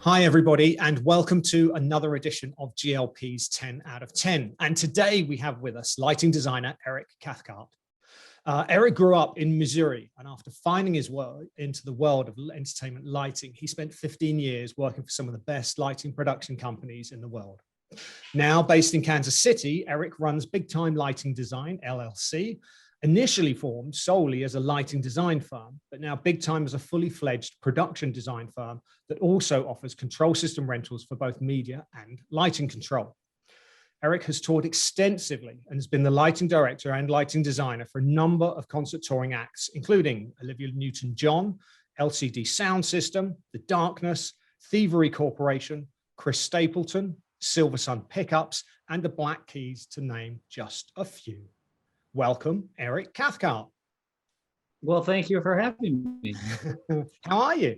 Hi, everybody, and welcome to another edition of GLP's 10 out of 10. And today we have with us lighting designer Eric Cathcart. Eric grew up in Missouri, and after finding his way into the world of entertainment lighting, he spent 15 years working for some of the best lighting production companies in the world. Now based in Kansas City, Eric runs Big Time Lighting Design, LLC, initially formed solely as a lighting design firm, but now Big Time is a fully fledged production design firm that also offers control system rentals for both media and lighting control. Eric has toured extensively and has been the lighting director and lighting designer for a number of concert touring acts, including Olivia Newton-John, LCD Soundsystem, The Darkness, Thievery Corporation, Chris Stapleton, Silversun Pickups, and the Black Keys, to name just a few. Welcome, Eric Cathcart. Well, thank you for having me. How are you?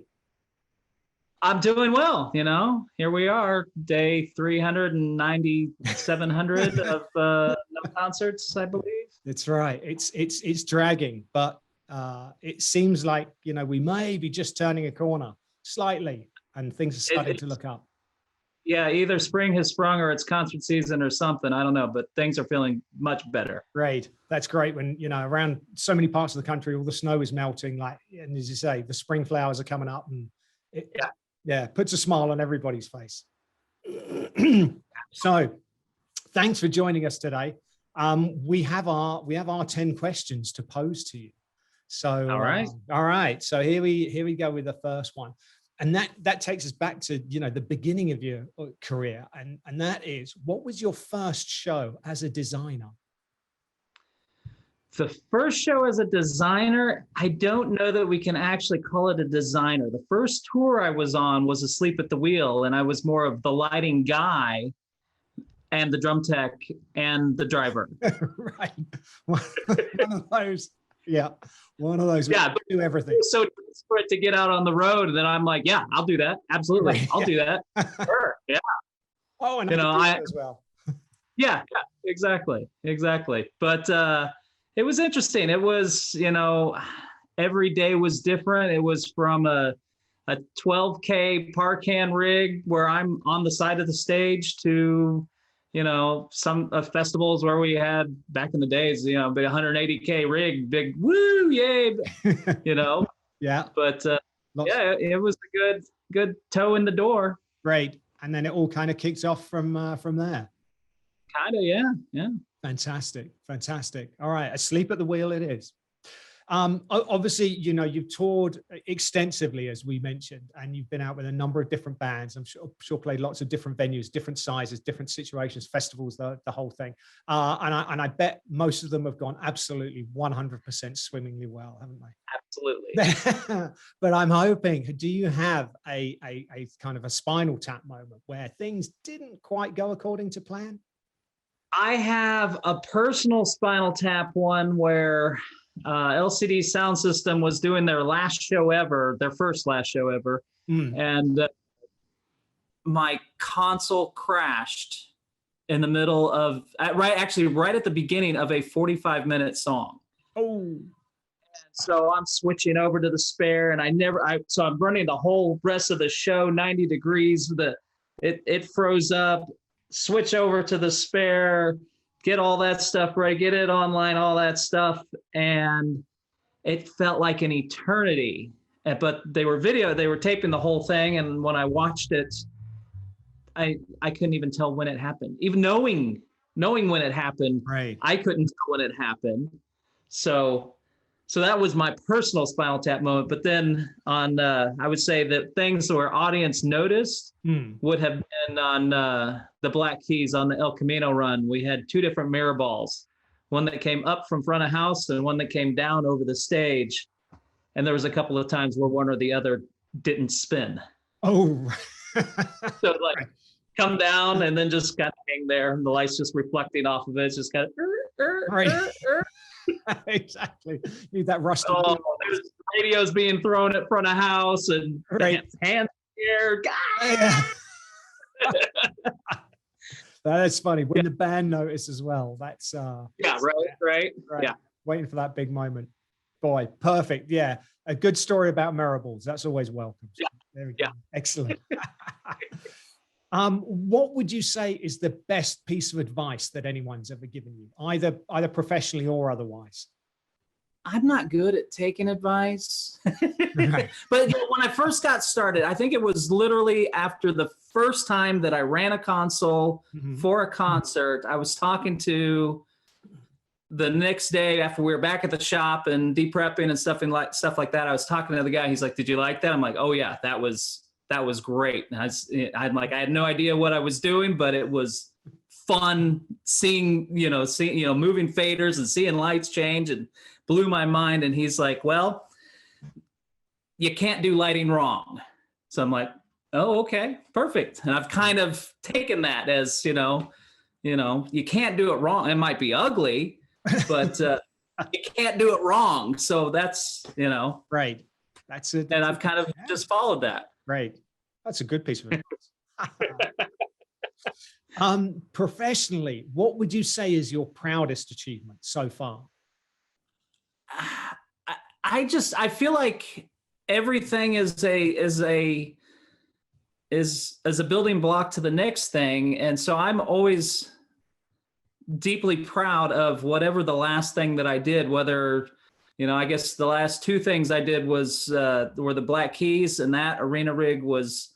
I'm doing well. You know, here we are, day 390,700 of no concerts, I believe. That's right. It's dragging, but it seems like, you know, we may be just turning a corner slightly, and things are starting to look up. Yeah, either spring has sprung or it's concert season or something. I don't know, but things are feeling much better. Great. That's great when, you know, around so many parts of the country, all the snow is melting, like, and as you say, the spring flowers are coming up, and it puts a smile on everybody's face. So thanks for joining us today. We have our 10 questions to pose to you. So all right. So here we go with the first one. And that takes us back to, you know, the beginning of your career. And that is, what was your first show as a designer? The first show as a designer, I don't know that we can actually call it a designer. The first tour I was on was Asleep at the Wheel, and I was more of the lighting guy and the drum tech and the driver. Right. One of those. Yeah. One of those. Yeah. Do everything. So desperate to get out on the road, and then I'm like, yeah, I'll do that. Absolutely. Right. I'll do that. Sure. Yeah. Oh, and you know, I as well. Yeah, exactly. But it was interesting. It was, you know, every day was different. It was from a 12K Parcan rig where I'm on the side of the stage to, you know, some festivals where we had back in the days, you know, big 180K rig, big woo, yay, you know. Yeah. But yeah, it was a good toe in the door. Great. And then it all kind of kicked off from there. Kind of, yeah. Fantastic. All right, Asleep at the Wheel it is. Obviously, you know, you've toured extensively, as we mentioned, and you've been out with a number of different bands. I'm sure played lots of different venues, different sizes, different situations, festivals, the whole thing. And I bet most of them have gone absolutely 100% swimmingly well, haven't they? Absolutely. But I'm hoping, do you have a kind of a Spinal Tap moment where things didn't quite go according to plan? I have a personal Spinal Tap one where LCD Soundsystem was doing their first last show ever. And my console crashed in the middle of, right at the beginning of a 45-minit song. Oh. So I'm switching over to the spare, and so I'm running the whole rest of the show 90 degrees. It froze up, switch over to the spare, get all that stuff ready, get it online, all that stuff. And it felt like an eternity. But they were taping the whole thing. And when I watched it, I couldn't even tell when it happened. Even knowing when it happened, right. I couldn't tell when it happened. So that was my personal Spinal Tap moment. But then I would say that things where audience noticed would have been on the Black Keys on the El Camino run. We had two different mirror balls, one that came up from front of house and one that came down over the stage. And there was a couple of times where one or the other didn't spin. Oh. So like come down and then just kind of hang there. And the light's just reflecting off of it. It's just kind of right. Exactly. Need that rust. Oh, there's radios being thrown at front of house and right. Hands in the air. Yeah. That's funny. When the band noticed as well. That's right. Yeah. Waiting for that big moment. Boy, perfect. Yeah. A good story about Maribels. That's always welcome. Yeah. There we go. Yeah. Excellent. What would you say is the best piece of advice that anyone's ever given you, either professionally or otherwise? I'm not good at taking advice. Right. But when I first got started, I think it was literally after the first time that I ran a console for a concert. I was talking to the next day after we were back at the shop and de-prepping and stuff like that. I was talking to the guy. He's like, "Did you like that?" I'm like, "Oh yeah, that was great." And I had no idea what I was doing, but it was fun seeing moving faders and seeing lights change, and blew my mind. And he's like, "Well, you can't do lighting wrong." So I'm like, "Oh, okay, perfect." And I've kind of taken that as, you can't do it wrong. It might be ugly, but you can't do it wrong. So that's, Right. That's it. And I've kind of just followed that. Right. That's a good piece of advice. Professionally, what would you say is your proudest achievement so far? I feel like everything is a building block to the next thing. And so I'm always deeply proud of whatever the last thing that I did, whether, I guess the last two things I did were the Black Keys, and that arena rig was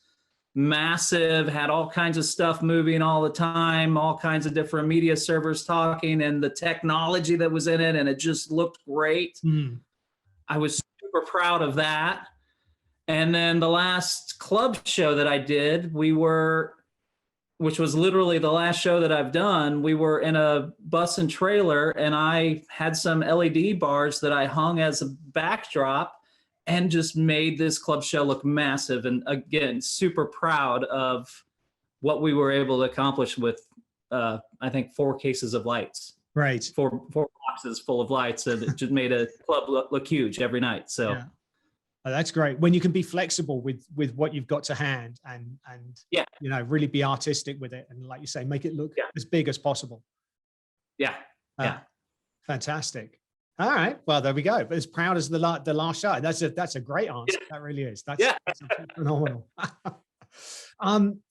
massive, had all kinds of stuff moving all the time, all kinds of different media servers talking, and the technology that was in it, and it just looked great. I was super proud of that. And then the last club show that I did, which was literally the last show that I've done, we were in a bus and trailer, and I had some LED bars that I hung as a backdrop and just made this club show look massive. And again, super proud of what we were able to accomplish with, I think, 4 cases of lights. Right. Four boxes full of lights, and it just made a club look huge every night. So. Yeah. Oh, that's great. When you can be flexible with what you've got to hand and really be artistic with it. And like you say, make it look as big as possible. Yeah. Fantastic. All right. Well, there we go. But as proud as the last shot. That's a great answer. That really is. That's phenomenal.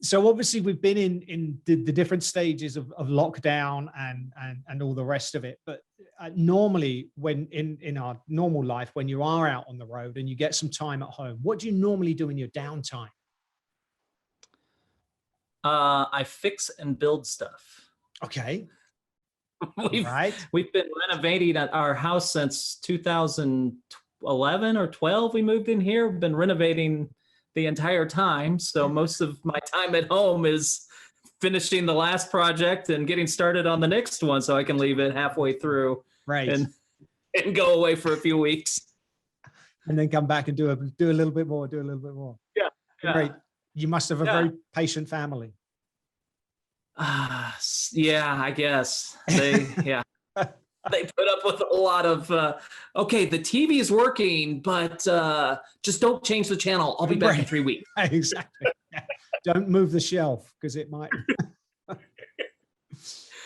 So obviously we've been in the different stages of lockdown and all the rest of it. But normally when in our normal life, when you are out on the road and you get some time at home, what do you normally do in your downtime? I fix and build stuff. Okay. We've been renovating our house since 2011 or 12. We moved in here. We've been renovating the entire time. So most of my time at home is finishing the last project and getting started on the next one, so I can leave it halfway through, right, and go away for a few weeks, and then come back and do a little bit more. Yeah. Great. You must have a very patient family. Yeah, I guess they put up with a lot of okay, the TV is working, but just don't change the channel. I'll be back in 3 weeks. Exactly. Don't move the shelf because it might.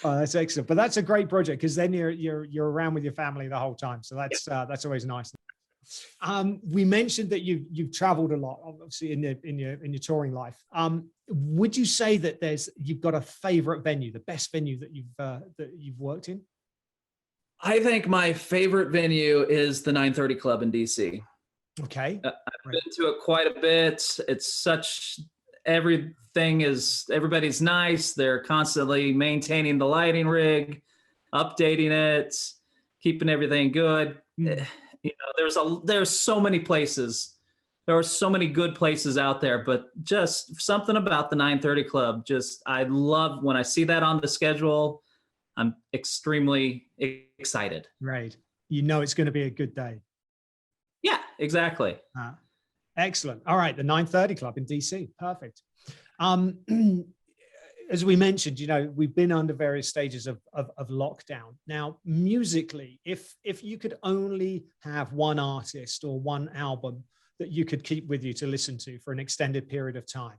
Oh, that's excellent. But that's a great project because then you're around with your family the whole time. So that's always nice. We mentioned that you've traveled a lot, obviously in your touring life. Would you say that you've got a favorite venue, the best venue that you've worked in? I think my favorite venue is the 930 Club in DC. Okay. I've been to it quite a bit. It's everybody's nice. They're constantly maintaining the lighting rig, updating it, keeping everything good. There's so many places. There are so many good places out there, but just something about the 930 Club. I love when I see that on the schedule. I'm extremely excited. Right. It's going to be a good day. Yeah, exactly. Excellent. All right. The 930 Club in DC. Perfect. As we mentioned, we've been under various stages of lockdown. Now, musically, if you could only have one artist or one album that you could keep with you to listen to for an extended period of time,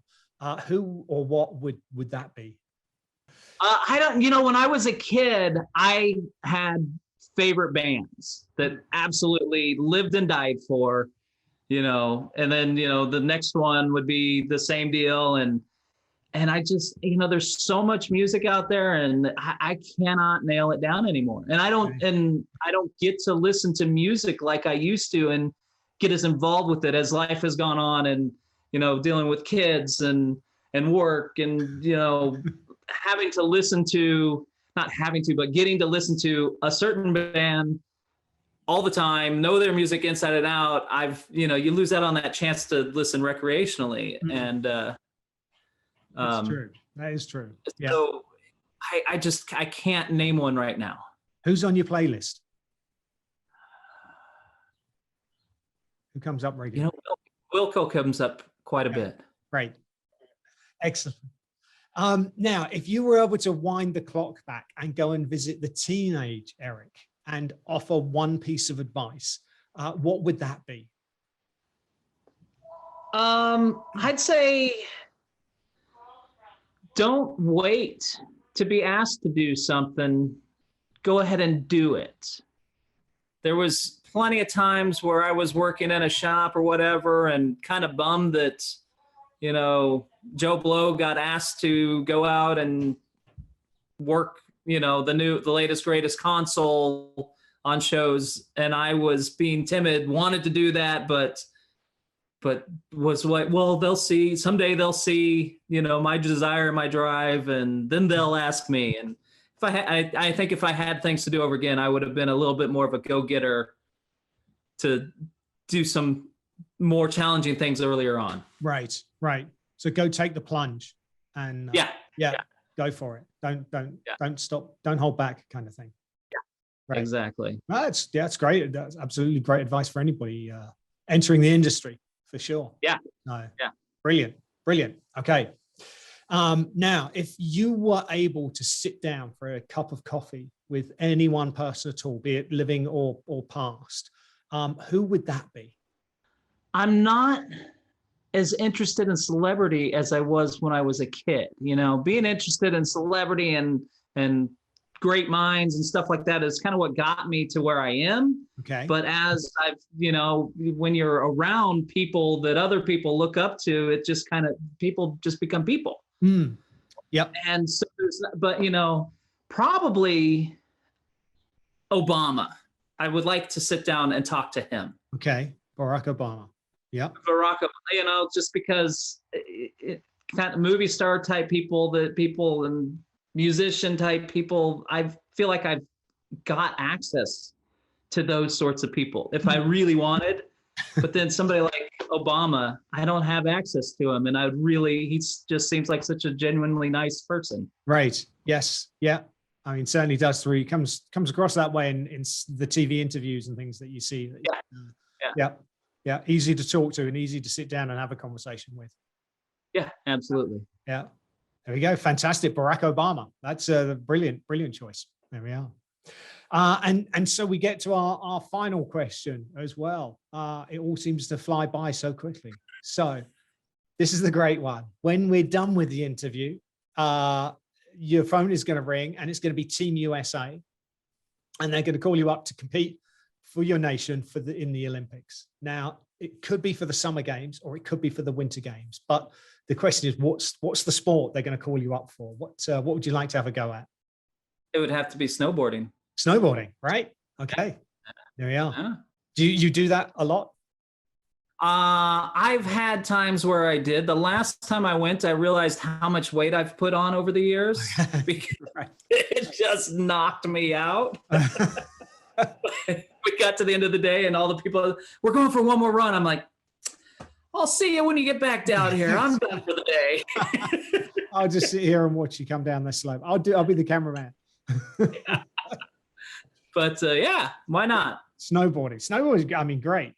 who or what would that be? I don't, when I was a kid, I had favorite bands that absolutely lived and died for. and then, the next one would be the same deal. And I just, there's so much music out there, and I cannot nail it down anymore. And I don't get to listen to music like I used to and get as involved with it as life has gone on, and, dealing with kids and work and, having to listen to, not having to, but getting to listen to a certain band all the time, know their music inside and out. You lose out on that chance to listen recreationally. Mm-hmm. And, that's true. That is true. Yeah. So I can't name one right now. Who's on your playlist? Who comes up regularly? Wilco comes up quite a bit. Great. Excellent. Now, if you were able to wind the clock back and go and visit the teenage Eric and offer one piece of advice, what would that be? I'd say, don't wait to be asked to do something. Go ahead and do it. There was plenty of times where I was working in a shop or whatever and kind of bummed that, Joe Blow got asked to go out and work, the latest, greatest console on shows. And I was being timid, wanted to do that, but was like, well, they'll see, someday they'll see, my desire, my drive, and then they'll ask me. And if I think if I had things to do over again, I would have been a little bit more of a go-getter to do some more challenging things earlier on. Right. So go take the plunge and go for it. Don't stop. Don't hold back, kind of thing. Yeah, right. Exactly. That's great. That's absolutely great advice for anybody entering the industry, for sure. Yeah. No. Yeah. Brilliant. Okay. Now, if you were able to sit down for a cup of coffee with any one person at all, be it living or past, who would that be? I'm not as interested in celebrity as I was when I was a kid. Being interested in celebrity and great minds and stuff like that is kind of what got me to where I am. Okay. But as I've, when you're around people that other people look up to, it just kind of, people just become people. Mm. Yep. And so, probably Obama. I would like to sit down and talk to him. Okay. Barack Obama. Yep. Barack Obama, just because it kind of movie star type people and musician type people, I feel like I've got access to those sorts of people if I really wanted. But then somebody like Obama, I don't have access to him. And he just seems like such a genuinely nice person. Right. Yes. Yeah. I mean, certainly does through, comes across that way in the TV interviews and things that you see. Yeah. Easy to talk to and easy to sit down and have a conversation with. Yeah, absolutely. Yeah. There we go. Fantastic. Barack Obama. That's a brilliant choice. There we are. And so we get to our final question as well. It all seems to fly by so quickly. So this is the great one. When we're done with the interview, your phone is going to ring and it's going to be Team USA. And they're going to call you up to compete for your nation in the Olympics. Now, it could be for the Summer Games or it could be for the Winter Games. But the question is, what's the sport they're going to call you up for? What would you like to have a go at? It would have to be snowboarding. Snowboarding, right? Okay, there we are. Yeah. Do you do that a lot? I've had times where I did. The last time I went, I realized how much weight I've put on over the years. Because it just knocked me out. We got to the end of the day and all the people, we're going for one more run. I'm like, I'll see you when you get back down here. I'm done for the day. I'll just sit here and watch you come down the slope. I'll be the cameraman. Yeah. But why not? Snowboarding, I mean, great.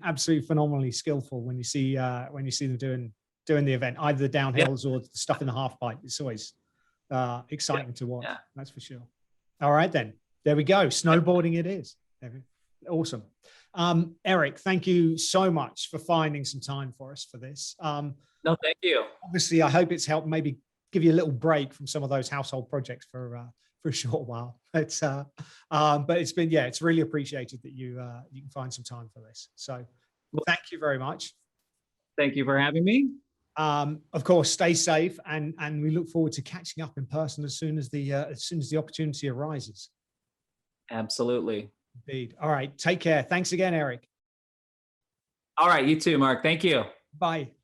Absolutely phenomenally skillful when you see them doing the event, either the downhills or the stuff in the half pipe. It's always exciting to watch. Yeah. That's for sure. All right, then. There we go. Snowboarding it is. Awesome. Eric, thank you so much for finding some time for us for this. No, thank you. Obviously, I hope it's helped maybe give you a little break from some of those household projects for a short while. But it's been, it's really appreciated that you can find some time for this. So thank you very much. Thank you for having me. Of course, stay safe, and we look forward to catching up in person as soon as the opportunity arises. Absolutely. Indeed. All right. Take care. Thanks again, Eric. All right. You too, Mark. Thank you. Bye.